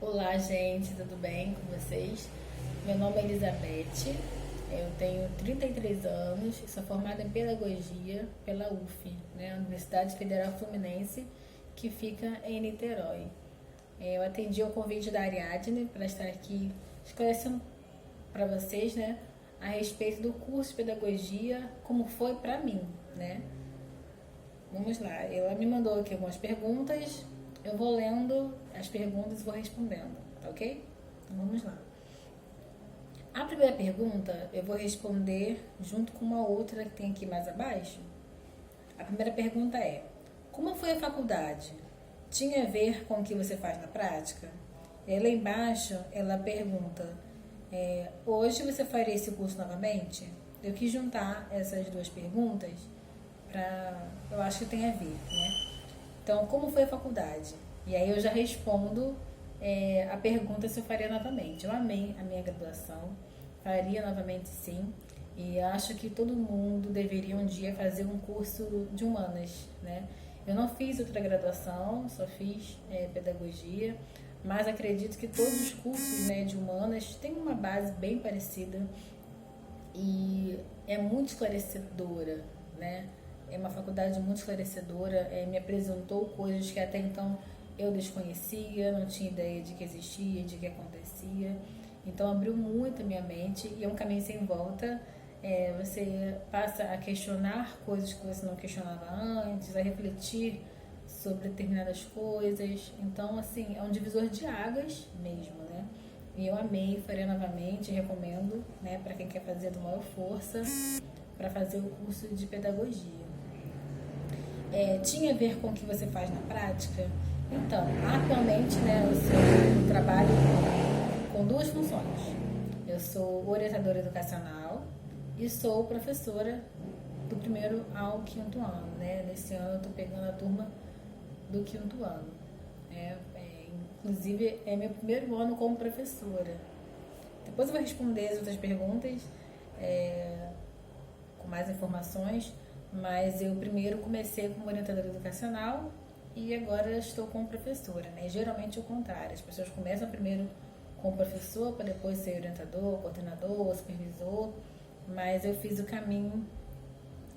Olá, gente, tudo bem com vocês? Meu nome é Elizabeth, eu tenho 33 anos e sou formada em Pedagogia pela UF, né, Universidade Federal Fluminense, que fica em Niterói. Eu atendi ao convite da Ariadne para estar aqui esclarecendo para vocês, né, a respeito do curso de Pedagogia, como foi para mim, né? Vamos lá, ela me mandou aqui algumas perguntas, eu vou lendo as perguntas e vou respondendo, tá ok? Então vamos lá. A primeira pergunta eu vou responder junto com uma outra que tem aqui mais abaixo. A primeira pergunta é: como foi a faculdade? Tinha a ver com o que você faz na prática? Lá embaixo ela pergunta: hoje você faria esse curso novamente? Eu quis juntar essas duas perguntas eu acho que tem a ver, né? Então, como foi a faculdade? E aí eu já respondo a pergunta se eu faria novamente. Eu amei a minha graduação, faria novamente sim, e acho que todo mundo deveria um dia fazer um curso de humanas, né? Eu não fiz outra graduação, só fiz pedagogia, mas acredito que todos os cursos, né, de humanas têm uma base bem parecida e é muito esclarecedora, né? É uma faculdade muito esclarecedora, me apresentou coisas que até então eu desconhecia, não tinha ideia de que existia, de que acontecia. Então abriu muito a minha mente e é um caminho sem volta. Você passa a questionar coisas que você não questionava antes, a refletir sobre determinadas coisas. Então, assim, é um divisor de águas mesmo, né? E eu amei, faria novamente, recomendo, né, para quem quer fazer do maior força, para fazer o curso de pedagogia. Tinha a ver com o que você faz na prática? Então, atualmente, né, eu trabalho com duas funções. Eu sou orientadora educacional e sou professora do primeiro ao quinto ano, né? Nesse ano eu estou pegando a turma do quinto ano. Inclusive, é meu primeiro ano como professora. Depois eu vou responder as outras perguntas com mais informações, mas eu primeiro comecei como orientadora educacional e agora estou como professora, né? Geralmente é o contrário, as pessoas começam primeiro como professor para depois ser orientador, coordenador, supervisor, mas eu fiz o caminho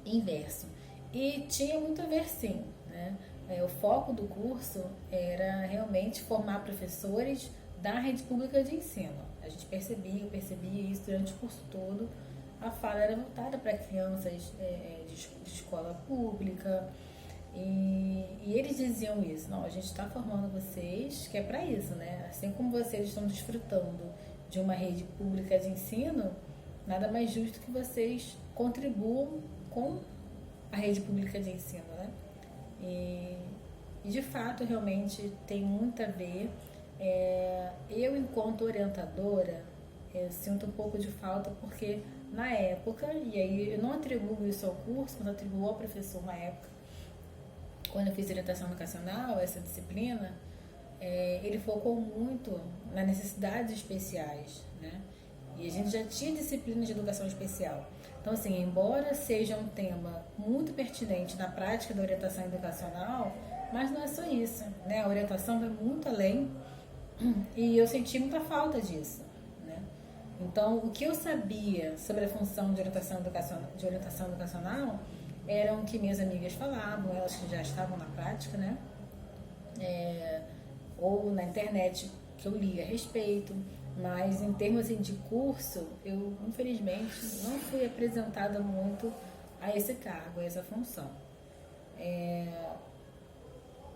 inverso. E tinha muito a ver sim, né? O foco do curso era realmente formar professores da rede pública de ensino. A gente eu percebia isso durante o curso todo. A fala era voltada para crianças de escola pública e eles diziam isso: não, a gente está formando vocês, que é para isso, né? Assim como vocês estão desfrutando de uma rede pública de ensino, nada mais justo que vocês contribuam com a rede pública de ensino, né? E de fato, realmente tem muito a ver. Eu, enquanto orientadora, sinto um pouco de falta porque na época, e aí eu não atribuo isso ao curso, mas atribuo ao professor na época, quando eu fiz orientação educacional, essa disciplina, ele focou muito nas necessidades especiais, né? E a gente já tinha disciplina de educação especial. Então, assim, embora seja um tema muito pertinente na prática da orientação educacional, mas não é só isso, né? A orientação vai muito além e eu senti muita falta disso, né? Então, o que eu sabia sobre a função de orientação educacional eram o que minhas amigas falavam, elas que já estavam na prática, né? Ou na internet que eu li a respeito, mas em termos assim, de curso, eu infelizmente não fui apresentada muito a esse cargo, a essa função.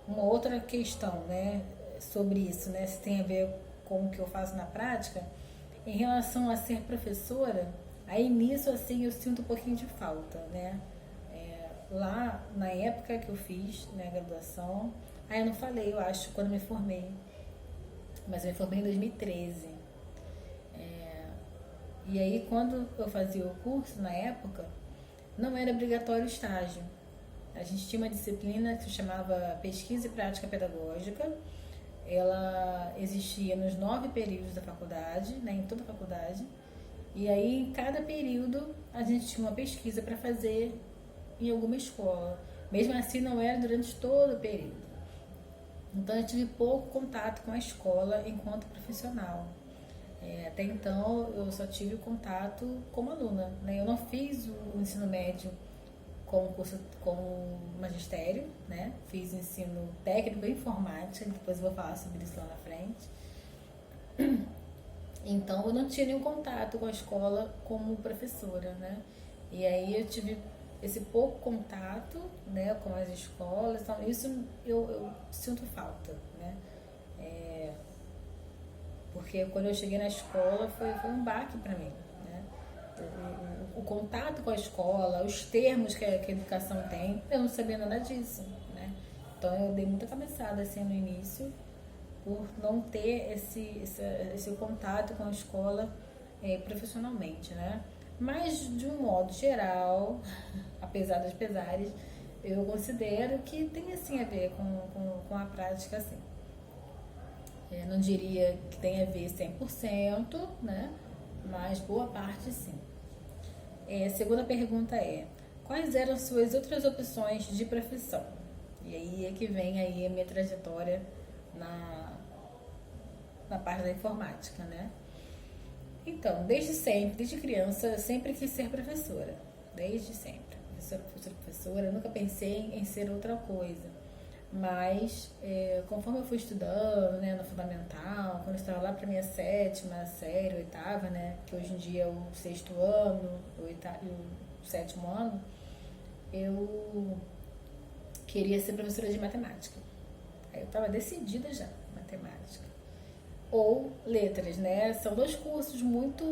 Uma outra questão, né, sobre isso, né, se tem a ver com o que eu faço na prática, em relação a ser professora, aí nisso assim eu sinto um pouquinho de falta, né? Lá na época que eu fiz, né, a graduação, aí eu não falei, eu acho, quando me formei, mas eu me formei em 2013. E aí, quando eu fazia o curso, na época, não era obrigatório o estágio. A gente tinha uma disciplina que se chamava Pesquisa e Prática Pedagógica. Ela existia nos 9 períodos da faculdade, né, em toda a faculdade. E aí, em cada período, a gente tinha uma pesquisa para fazer em alguma escola. Mesmo assim, não era durante todo o período. Então eu tive pouco contato com a escola enquanto profissional. Até então eu só tive contato como aluna, né? Eu não fiz o ensino médio com curso com magistério, né? Fiz ensino técnico em informática, depois eu vou falar sobre isso lá na frente. Então eu não tinha nenhum contato com a escola como professora, né? E aí eu tive esse pouco contato, né, com as escolas, então isso eu sinto falta, né? Porque quando eu cheguei na escola foi um baque para mim, né? O contato com a escola, os termos que a educação tem, eu não sabia nada disso, né? Então eu dei muita cabeçada assim no início por não ter esse contato com a escola profissionalmente, né? Mas de um modo geral, apesar dos pesares, eu considero que tem assim a ver com a prática, assim. Não diria que tem a ver 100%, né? Mas boa parte sim. A segunda pergunta é: quais eram suas outras opções de profissão? E aí é que vem aí a minha trajetória na parte da informática, né? Então, desde sempre, desde criança, eu sempre quis ser professora. Desde sempre. Professora, nunca pensei em ser outra coisa. Mas, conforme eu fui estudando, né, no fundamental, quando eu estava lá para minha sétima série, oitava, né, que hoje em dia é o sexto ano, o sétimo ano, eu queria ser professora de matemática. Aí eu estava decidida já, matemática. Ou letras, né? São dois cursos muito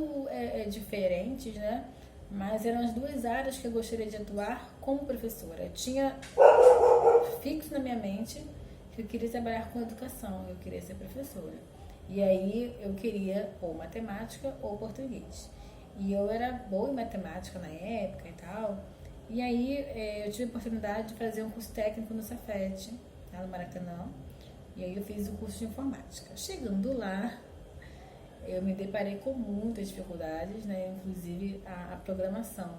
diferentes, né? Mas eram as duas áreas que eu gostaria de atuar como professora. Eu tinha fixo na minha mente que eu queria trabalhar com educação, eu queria ser professora. E aí eu queria ou matemática ou português. E eu era boa em matemática na época e tal. E aí eu tive a oportunidade de fazer um curso técnico no Cefet, lá no Maracanã. E aí eu fiz o curso de informática. Chegando lá, eu me deparei com muitas dificuldades, né? Inclusive a programação,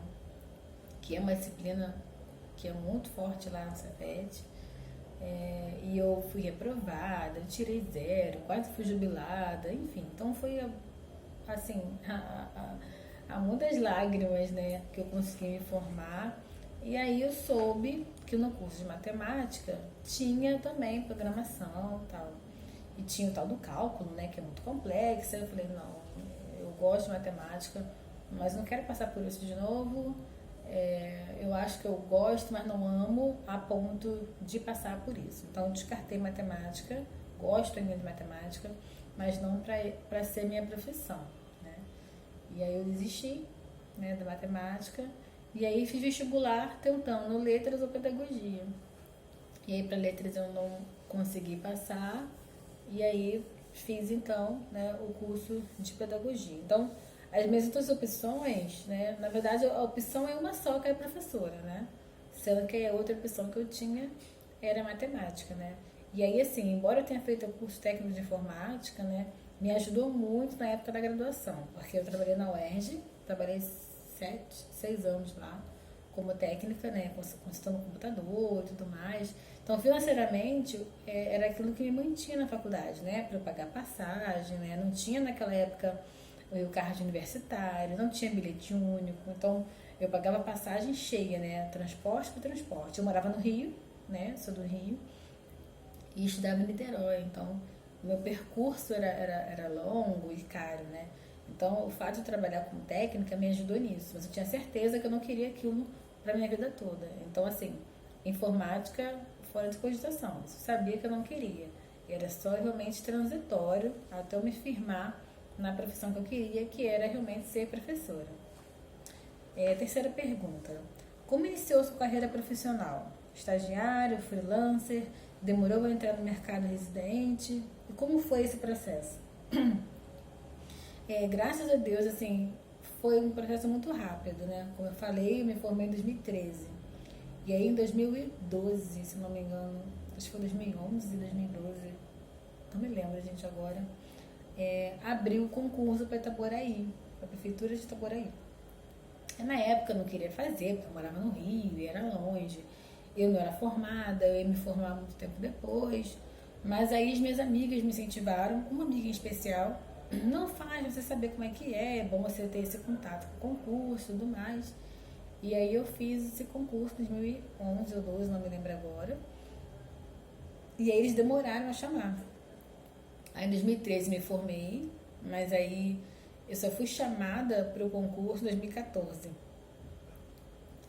que é uma disciplina que é muito forte lá no Cefet. E eu fui reprovada, eu tirei 0, quase fui jubilada, enfim. Então foi assim, há muitas lágrimas, né, que eu consegui me formar. E aí eu soube que no curso de matemática tinha também programação e tal. E tinha o tal do cálculo, né, que é muito complexo. Aí eu falei, não, eu gosto de matemática, mas não quero passar por isso de novo. Eu acho que eu gosto, mas não amo a ponto de passar por isso. Então eu descartei matemática, gosto ainda de matemática, mas não para ser minha profissão, né? E aí eu desisti, né, da matemática. E aí fiz vestibular tentando letras ou pedagogia. E aí para letras eu não consegui passar. E aí fiz então, né, o curso de pedagogia. Então, as minhas outras opções, né, na verdade a opção é uma só, que é professora, né? Sendo que a outra opção que eu tinha era matemática, né? E aí assim, embora eu tenha feito o curso técnico de informática, né, me ajudou muito na época da graduação, porque eu trabalhei na UERJ, trabalhei 6 anos lá como técnica, né, consultando computador e tudo mais. Então, financeiramente, era aquilo que me mantinha na faculdade, né, para eu pagar passagem, né, não tinha naquela época o card universitário, não tinha bilhete único, então eu pagava passagem cheia, né, transporte por transporte. Eu morava no Rio, né, sou do Rio, e estudava em Niterói, então o meu percurso era longo e caro, né. Então, o fato de trabalhar como técnica me ajudou nisso, mas eu tinha certeza que eu não queria aquilo para minha vida toda. Então, assim, informática fora de cogitação, isso eu sabia que eu não queria. Era só realmente transitório até eu me firmar na profissão que eu queria, que era realmente ser professora. Terceira pergunta: como iniciou sua carreira profissional? Estagiário, freelancer? Demorou a entrar no mercado residente? E como foi esse processo? Graças a Deus, assim, foi um processo muito rápido, né? Como eu falei, eu me formei em 2013. E aí em 2012, se não me engano, acho que foi 2011, 2012, não me lembro, gente, agora, abriu o concurso para Itaboraí, para a Prefeitura de Itaboraí. Na época eu não queria fazer, porque eu morava no Rio e era longe. Eu não era formada, eu ia me formar muito tempo depois. Mas aí as minhas amigas me incentivaram, uma amiga em especial, não faz, você saber como é bom você ter esse contato com o concurso e tudo mais. E aí eu fiz esse concurso em 2011 ou 12, não me lembro agora. E aí eles demoraram a chamar. Aí em 2013 me formei, mas aí eu só fui chamada para o concurso em 2014.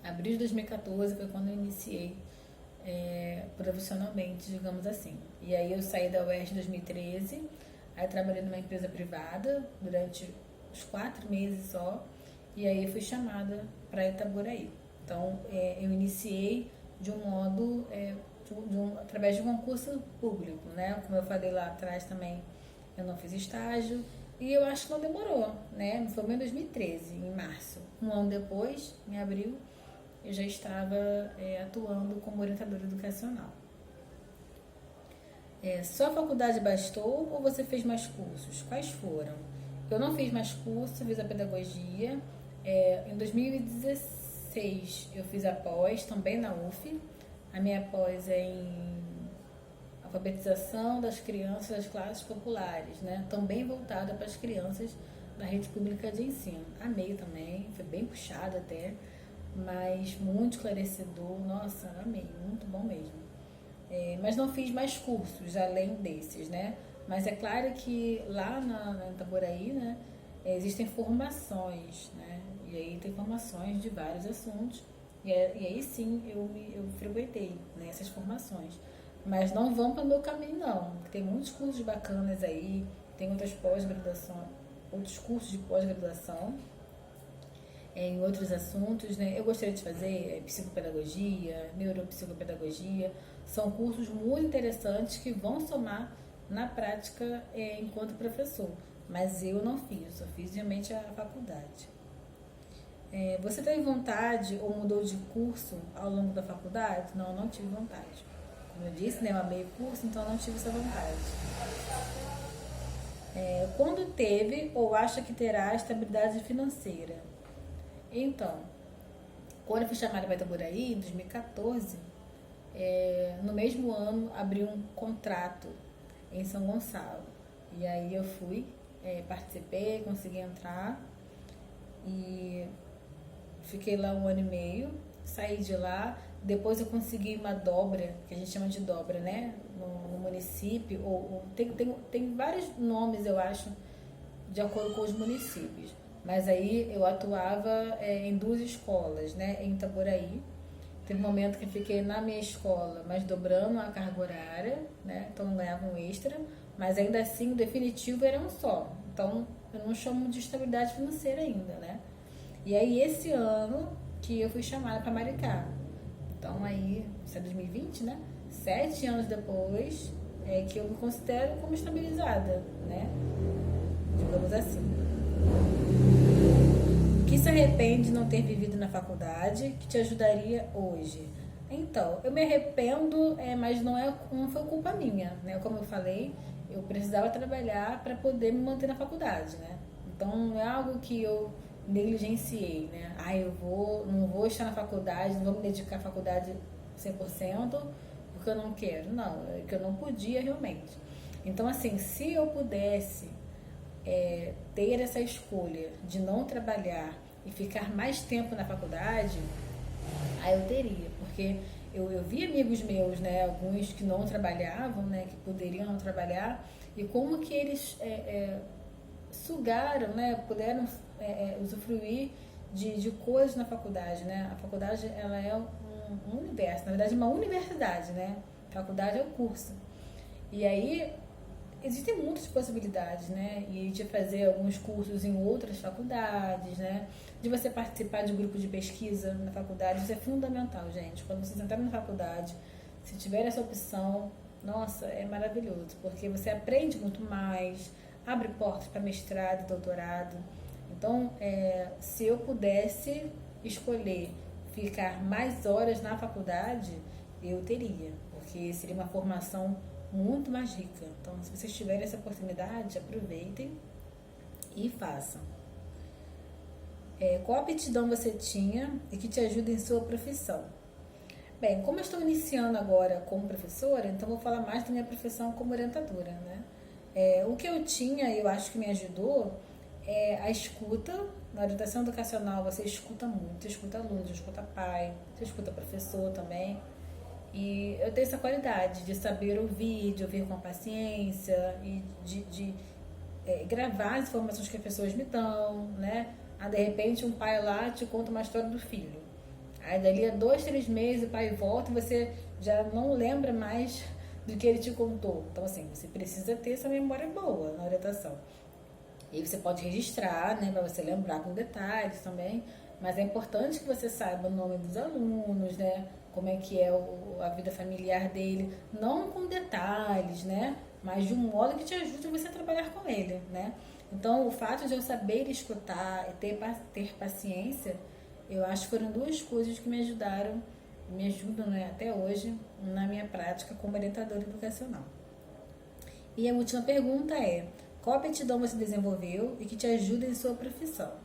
Abril de 2014 foi quando eu iniciei profissionalmente, digamos assim. E aí eu saí da UERJ em 2013, aí trabalhei numa empresa privada durante uns 4 meses só, e aí fui chamada para Itaboraí. Então eu iniciei de um modo, através de um concurso público, né? Como eu falei lá atrás também, eu não fiz estágio, e eu acho que não demorou, né? Me formei em 2013, em março. Um ano depois, em abril, eu já estava atuando como orientadora educacional. Só a faculdade bastou ou você fez mais cursos? Quais foram? Eu não fiz mais cursos, fiz a pedagogia. Em 2016 eu fiz a pós, também na UF. A minha pós é em alfabetização das crianças das classes populares, né? Também voltada para as crianças da rede pública de ensino. Amei também, foi bem puxado até, mas muito esclarecedor. Nossa, amei, muito bom mesmo. Mas não fiz mais cursos além desses, né? Mas é claro que lá na Itaboraí, né, existem formações, né? E aí tem formações de vários assuntos. E aí sim eu frequentei, né, essas formações. Mas não vão para o meu caminho, não. Tem muitos cursos bacanas aí, tem outras pós-graduação, outros cursos de pós-graduação em outros assuntos, né? Eu gostaria de fazer psicopedagogia, neuropsicopedagogia. São cursos muito interessantes que vão somar na prática enquanto professor. Mas eu não fiz, eu fiz realmente a faculdade. Você teve vontade ou mudou de curso ao longo da faculdade? Não, não tive vontade. Como eu disse, né, eu amei o curso, então não tive essa vontade. Quando teve ou acha que terá estabilidade financeira? Então, quando eu fui chamada para Itaboraí, em 2014, no mesmo ano abri um contrato em São Gonçalo. E aí eu fui, participei, consegui entrar e fiquei lá 1 ano e meio, saí de lá. Depois eu consegui uma dobra, que a gente chama de dobra, né? No município, tem vários nomes, eu acho, de acordo com os municípios. Mas aí eu atuava em 2 escolas, né? Em Itaboraí. Teve um momento que fiquei na minha escola, mas dobrando a carga horária, né? Então não ganhava um extra. Mas ainda assim, o definitivo era um só. Então eu não chamo de estabilidade financeira ainda, né? E aí esse ano que eu fui chamada para Maricá. Então aí, isso é 2020, né? 7 anos depois é que eu me considero como estabilizada, né? Digamos assim. Que se arrepende de não ter vivido na faculdade, que te ajudaria hoje? Então, eu me arrependo, mas não foi culpa minha, né? Como eu falei, eu precisava trabalhar para poder me manter na faculdade, né? Então, não é algo que eu negligenciei, né? Não vou estar na faculdade, não vou me dedicar à faculdade 100% porque eu não quero. Não, é que eu não podia realmente. Então, assim, se eu pudesse ter essa escolha de não trabalhar e ficar mais tempo na faculdade, aí eu teria, porque eu vi amigos meus, né, alguns que não trabalhavam, né, que poderiam não trabalhar, e como que eles sugaram, né, puderam usufruir de coisas na faculdade, né? A faculdade, ela é um universo, na verdade uma universidade, né? A faculdade é o curso. E aí existem muitas possibilidades, né? E de fazer alguns cursos em outras faculdades, né? De você participar de grupo de pesquisa na faculdade, isso é fundamental, gente. Quando vocês entrarem na faculdade, se tiver essa opção, nossa, é maravilhoso, porque você aprende muito mais, abre portas para mestrado e doutorado. Então, se eu pudesse escolher ficar mais horas na faculdade, eu teria, porque seria uma formação muito mais rica. Então, se vocês tiverem essa oportunidade, aproveitem e façam. Qual aptidão você tinha e que te ajuda em sua profissão? Bem, como eu estou iniciando agora como professora, então vou falar mais da minha profissão como orientadora, né? O que eu tinha, eu acho que me ajudou, é a escuta. Na orientação educacional você escuta muito, você escuta aluno, você escuta pai, você escuta professor também. E eu tenho essa qualidade de saber ouvir, de ouvir com paciência e de gravar as informações que as pessoas me dão, né? De repente um pai lá te conta uma história do filho. Aí dali a 2, 3 meses o pai volta e você já não lembra mais do que ele te contou. Então assim, você precisa ter essa memória boa na orientação. E você pode registrar, né, para você lembrar com detalhes também. Mas é importante que você saiba o nome dos alunos, né? Como é que é a vida familiar dele, não com detalhes, né? Mas de um modo que te ajude você a trabalhar com ele, né? Então, o fato de eu saber escutar e ter paciência, eu acho que foram duas coisas que me ajudaram, me ajudam, né, até hoje na minha prática como orientadora educacional. E a última pergunta é: qual aptidão você desenvolveu e que te ajuda em sua profissão?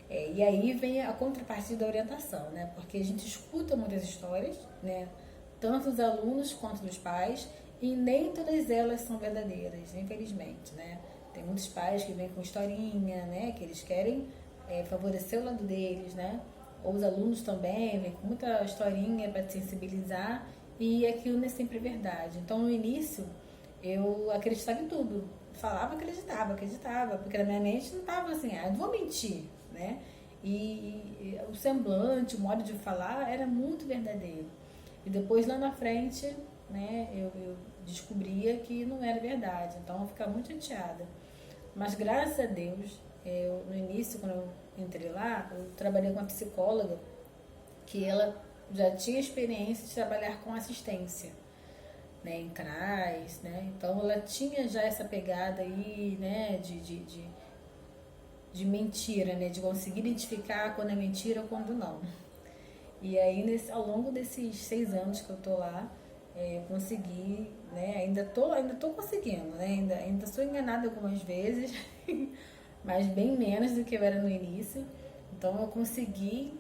E aí vem a contrapartida da orientação, né? Porque a gente escuta muitas histórias, né? Tanto dos alunos quanto dos pais, e nem todas elas são verdadeiras, infelizmente, né? Tem muitos pais que vêm com historinha, né? Que eles querem favorecer o lado deles, né? Ou os alunos também vêm com muita historinha para te sensibilizar, e aquilo não é sempre verdade. Então, no início, eu acreditava em tudo. Falava, acreditava, porque na minha mente não estava assim, não vou mentir, né? E o semblante, o modo de falar era muito verdadeiro. E depois lá na frente, né, eu descobria que não era verdade, então eu ficava muito chateada. Mas graças a Deus, no início, quando eu entrei lá, eu trabalhei com uma psicóloga que ela já tinha experiência de trabalhar com assistência, né, em CRAS, né? Então ela tinha já essa pegada aí, né, de mentira, né, de conseguir identificar quando é mentira ou quando não. E aí ao longo desses 6 anos que eu tô lá, eu consegui, né, ainda tô conseguindo, né, ainda sou enganada algumas vezes, mas bem menos do que eu era no início. Então eu consegui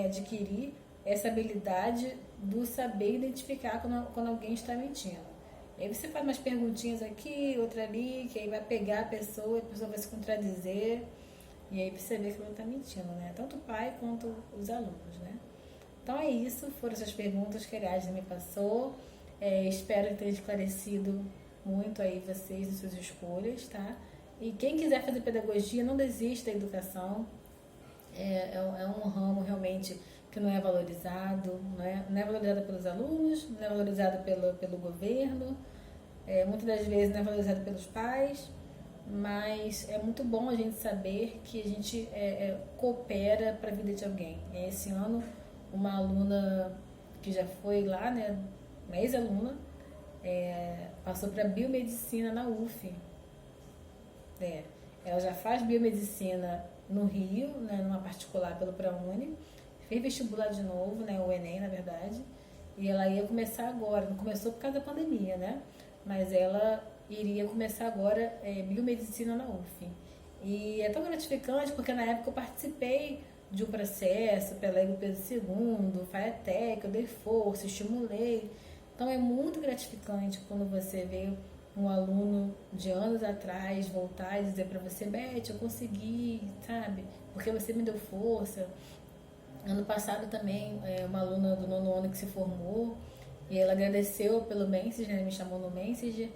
adquirir essa habilidade do saber identificar quando alguém está mentindo. Aí você faz umas perguntinhas aqui, outra ali, que aí vai pegar a pessoa vai se contradizer, e aí você vê que ela está mentindo, né? Tanto o pai quanto os alunos, né? Então é isso, foram essas perguntas que a Ariadne me passou. Espero ter esclarecido muito aí vocês e suas escolhas, tá? E quem quiser fazer pedagogia, não desista da educação. É um ramo realmente que não é valorizado, não é valorizado pelos alunos, não é valorizado pelo governo, muitas das vezes não é valorizado pelos pais, mas é muito bom a gente saber que a gente coopera para a vida de alguém. Esse ano, uma aluna que já foi lá, né, uma ex-aluna, passou para biomedicina na UF. Ela já faz biomedicina no Rio, né, numa particular pelo ProUni, fez vestibular de novo, né, o Enem, na verdade, e ela ia começar agora, não começou por causa da pandemia, né, mas ela iria começar agora biomedicina na UF. E é tão gratificante porque na época eu participei de um processo pela Ego Pedro II, FATEC, eu dei força, estimulei. Então é muito gratificante quando você vê um aluno de anos atrás voltar e dizer para você: Beth, eu consegui, sabe? Porque você me deu força. Ano passado também, uma aluna do 9º ano que se formou, e ela agradeceu pelo Messenger, né? Me chamou no Messenger,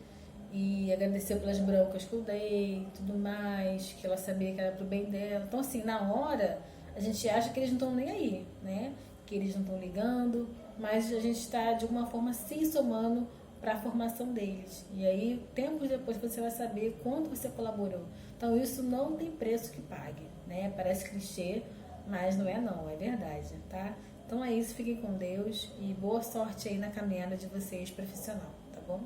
e agradeceu pelas broncas que eu dei, tudo mais, que ela sabia que era pro bem dela. Então assim, na hora, a gente acha que eles não estão nem aí, né? Que eles não estão ligando, mas a gente está de alguma forma se somando para a formação deles. E aí, tempos depois, você vai saber quanto você colaborou. Então, isso não tem preço que pague, né? Parece clichê, mas não, é verdade, tá? Então é isso, fiquem com Deus e boa sorte aí na caminhada de vocês profissional, tá bom?